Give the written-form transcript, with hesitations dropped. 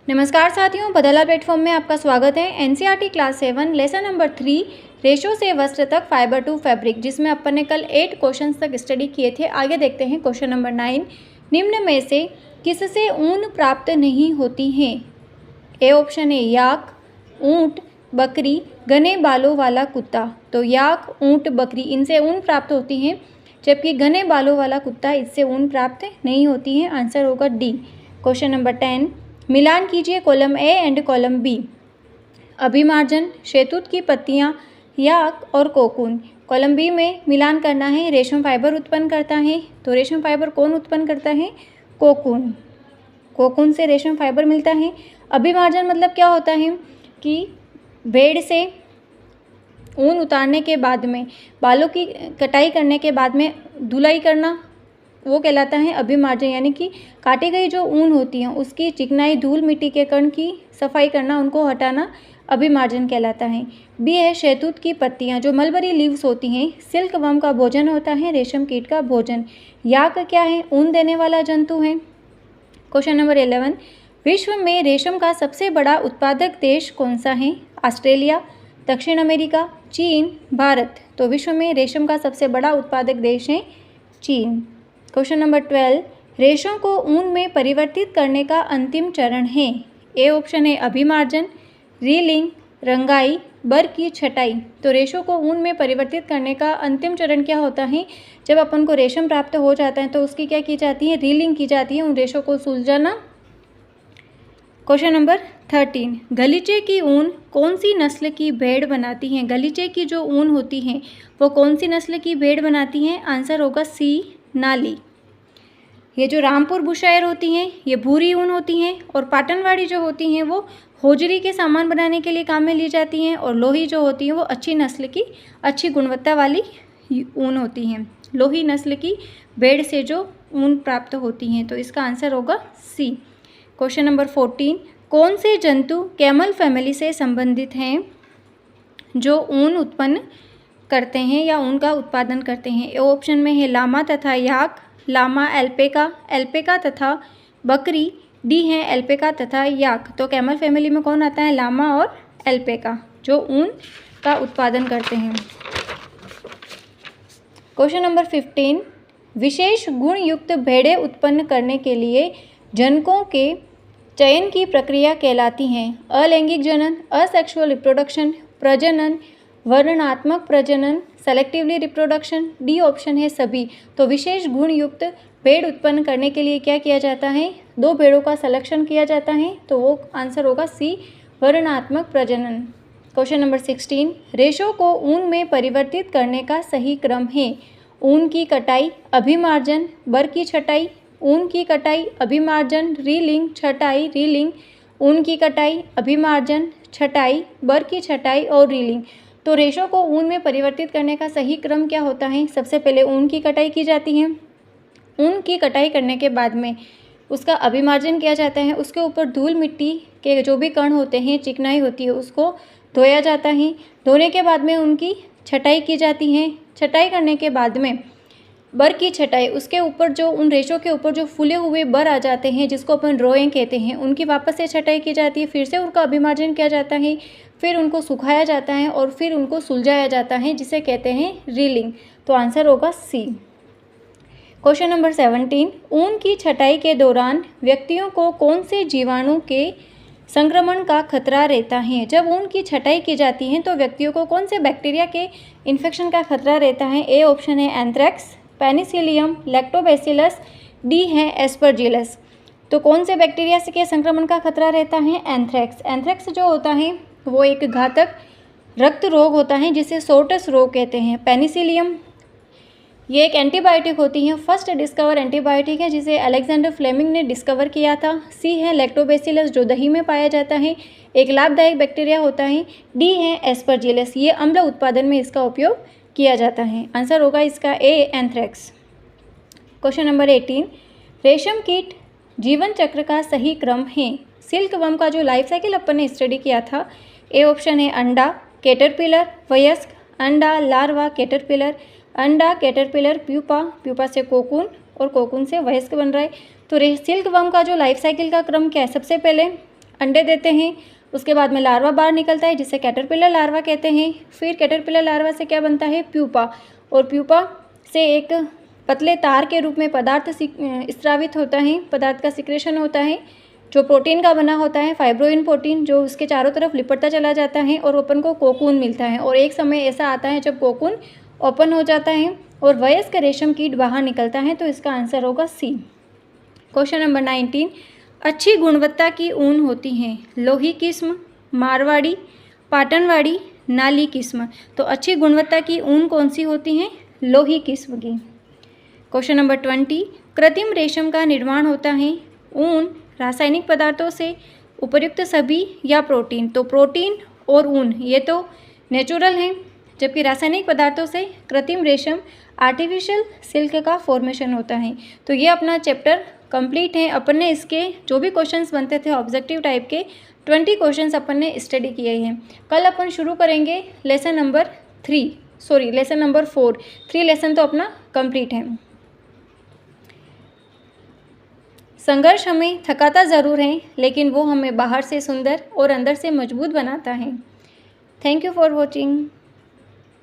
नमस्कार साथियों, बदला प्लेटफॉर्म में आपका स्वागत है। NCERT class 7 lesson number 3 ratio से वस्त्र तक फाइबर टू फैब्रिक, जिसमें अपन ने कल 8 क्वेश्चंस तक स्टडी किए थे। आगे देखते हैं क्वेश्चन नंबर 9। निम्न में से किससे ऊन प्राप्त नहीं होती है? ए ऑप्शन है याक, ऊंट, बकरी, घने बालों वाला कुत्ता। तो याक, ऊंट, बकरी इनसे ऊन प्राप्त होती है, जबकि घने बालों वाला कुत्ता इससे ऊन प्राप्त नहीं होती है। आंसर होगा डी। क्वेश्चन नंबर 10, मिलान कीजिए column A and column B. अभिमार्जन, शहतूत की पत्तियां, याक और कोकून। कॉलम बी में मिलान करना है, रेशम फाइबर उत्पन्न करता है। तो रेशम फाइबर कौन उत्पन्न करता है? कोकून। कोकून से रेशम फाइबर मिलता है। अभिमार्जन मतलब क्या होता है कि भेड़ से ऊन उतारने के बाद में, बालों की कटाई करने के बाद में धुलाई करना, वो कहलाता है अभिमार्जन। यानी कि काटी गई जो ऊन होती है उसकी चिकनाई, धूल मिट्टी के कण की सफाई करना, उनको हटाना अभिमार्जन कहलाता है। बी है शहतूत की पत्तियां, जो मलबरी लीव्स होती हैं, सिल्क वर्म का भोजन होता है, रेशम कीट का भोजन। याक क्या है? ऊन देने वाला जंतु है। क्वेश्चन नंबर 11, विश्व में रेशम का सबसे बड़ा उत्पादक देश कौन सा है? ऑस्ट्रेलिया, दक्षिण अमेरिका, चीन, भारत। तो विश्व में रेशम का सबसे बड़ा उत्पादक देश है चीन। क्वेश्चन नंबर 12, रेशों को ऊन में परिवर्तित करने का अंतिम चरण है। ए ऑप्शन है अभिमार्जन, रीलिंग, रंगाई, बर की छटाई। तो रेशों को ऊन में परिवर्तित करने का अंतिम चरण क्या होता है? जब अपन को रेशम प्राप्त हो जाता है तो उसकी क्या की जाती है? रीलिंग की जाती है, उन रेशों को सुलझाना। क्वेश्चन नंबर 13, गलीचे की ऊन कौन सी नस्ल की भेड़ बनाती हैं? गलीचे की जो ऊन होती है वो कौन सी नस्ल की भेड़ बनाती हैं? आंसर होगा सी, नाली। ये जो रामपुर बुशायर होती हैं ये भूरी ऊन होती हैं, और पाटनवाड़ी जो होती हैं वो होजरी के सामान बनाने के लिए काम में ली जाती हैं, और लोही जो होती है वो अच्छी नस्ल की, अच्छी गुणवत्ता वाली ऊन होती हैं। लोही नस्ल की भेड़ से जो ऊन प्राप्त होती हैं, तो इसका आंसर होगा सी। क्वेश्चन नंबर 14, कौन से जंतु कैमल फैमिली से संबंधित हैं जो ऊन उत्पन्न करते हैं या ऊन का उत्पादन करते हैं? ए ऑप्शन में है लामा तथा याक, लामा, एल्पेका, एल्पेका तथा बकरी, डी है एल्पेका तथा याक। तो कैमल फैमिली में कौन आता है? लामा और एल्पेका, जो ऊन का उत्पादन करते हैं। क्वेश्चन नंबर 15, विशेष गुण युक्त भेड़ें उत्पन्न करने के लिए जनकों के चयन की प्रक्रिया कहलाती हैं? अलैंगिक जनन, असेक्सुअल रिप्रोडक्शन, प्रजनन, वर्णनात्मक प्रजनन, सेलेक्टिवली रिप्रोडक्शन। डी ऑप्शन है सभी। तो विशेष गुण युक्त भेड़ उत्पन्न करने के लिए क्या किया जाता है? 2 भेड़ों का सिलेक्शन किया जाता है, तो वो आंसर होगा सी, वर्णनात्मक प्रजनन। क्वेश्चन नंबर 16, रेशों को ऊन में परिवर्तित करने का सही क्रम है? ऊन की कटाई, अभिमार्जन, बर की छटाई, ऊन की कटाई, अभिमार्जन, रीलिंग, छटाई, रीलिंग, ऊन की कटाई, अभिमार्जन, छटाई, बर की छटाई और रीलिंग। तो रेशों को ऊन में परिवर्तित करने का सही क्रम क्या होता है? सबसे पहले ऊन की कटाई की जाती है। ऊन की कटाई करने के बाद में उसका अभिमार्जन किया जाता है। उसके ऊपर धूल मिट्टी के जो भी कण होते हैं, चिकनाई होती है, उसको धोया जाता है। धोने के बाद में उनकी छटाई की जाती है। छटाई करने के बाद में बर की छटाई, उसके ऊपर जो उन रेशों के ऊपर जो फूले हुए बर आ जाते हैं, जिसको अपन रोएं कहते हैं, उनकी वापस से छटाई की जाती है। फिर से उनका अभिमार्जन किया जाता है, फिर उनको सुखाया जाता है और फिर उनको सुलझाया जाता है, जिसे कहते हैं रीलिंग। तो आंसर होगा सी। क्वेश्चन नंबर 17, ऊन की छटाई के दौरान व्यक्तियों को कौन से जीवाणु के संक्रमण का खतरा रहता है? जब ऊन की छटाई की जाती है तो व्यक्तियों को कौन से बैक्टीरिया के इन्फेक्शन का खतरा रहता है? ए ऑप्शन है एंथ्रेक्स, पेनिसिलियम, लैक्टोबैसिलस, डी है एस्परजिलस। तो कौन से बैक्टीरिया से के संक्रमण का खतरा रहता है? एंथ्रेक्स। एंथ्रेक्स जो होता है वो एक घातक रक्त रोग होता है, जिसे सोर्टस रोग कहते हैं। पेनिसिलियम ये एक एंटीबायोटिक होती है, फर्स्ट डिस्कवर एंटीबायोटिक है, जिसे अलेक्जेंडर फ्लेमिंग ने डिस्कवर किया था। सी है लैक्टोबैसिलस, जो दही में पाया जाता है, एक लाभदायक बैक्टीरिया होता है। डी है एस्परजिलस, ये अम्ल उत्पादन में इसका उपयोग किया जाता है। आंसर होगा इसका ए, एंथ्रेक्स। क्वेश्चन नंबर 18, रेशम कीट जीवन चक्र का सही क्रम है? सिल्क वर्म का जो लाइफ साइकिल अपन ने स्टडी किया था, ए ऑप्शन है अंडा, कैटरपिलर, वयस्क, अंडा, लार्वा, कैटरपिलर, अंडा, कैटरपिलर, प्यूपा, प्यूपा से कोकून और कोकून से वयस्क बन रहा है। तो सिल्क वर्म का जो लाइफ साइकिल का क्रम क्या है? सबसे पहले अंडे देते हैं। उसके बाद में लार्वा बाहर निकलता है जिसे कैटरपिलर लार्वा कहते हैं। फिर कैटरपिलर लार्वा से क्या बनता है, प्यूपा, और प्यूपा से एक पतले तार के रूप में पदार्थ स्रावित होता है, पदार्थ का सिक्रेशन होता है जो प्रोटीन का बना होता है, फाइब्रोइन प्रोटीन, जो उसके चारों तरफ लिपटता चला जाता है और अपन को कोकून मिलता है। और एक समय ऐसा आता है जब कोकून ओपन हो जाता है और वयस्क रेशम कीट बाहर निकलता है। तो इसका आंसर होगा सी। क्वेश्चन नंबर 19, अच्छी गुणवत्ता की ऊन होती हैं, लोही किस्म, मारवाड़ी, पाटनवाड़ी, नाली किस्म। तो अच्छी गुणवत्ता की ऊन कौन सी होती हैं, लोही किस्म की। क्वेश्चन नंबर 20, कृत्रिम रेशम का निर्माण होता है, ऊन, रासायनिक पदार्थों से, उपर्युक्त सभी या प्रोटीन। तो प्रोटीन और ऊन ये तो नेचुरल हैं, जबकि रासायनिक पदार्थों से कृत्रिम रेशम, आर्टिफिशियल सिल्क का फॉर्मेशन होता है। तो ये अपना चैप्टर कंप्लीट है। अपन ने इसके जो भी क्वेश्चंस बनते थे ऑब्जेक्टिव टाइप के 20 क्वेश्चंस अपन ने स्टडी किए हैं। कल अपन शुरू करेंगे लेसन नंबर 4। 3 लेसन तो अपना कंप्लीट है। संघर्ष हमें थकाता ज़रूर है, लेकिन वो हमें बाहर से सुंदर और अंदर से मजबूत बनाता है। Thank you for watching.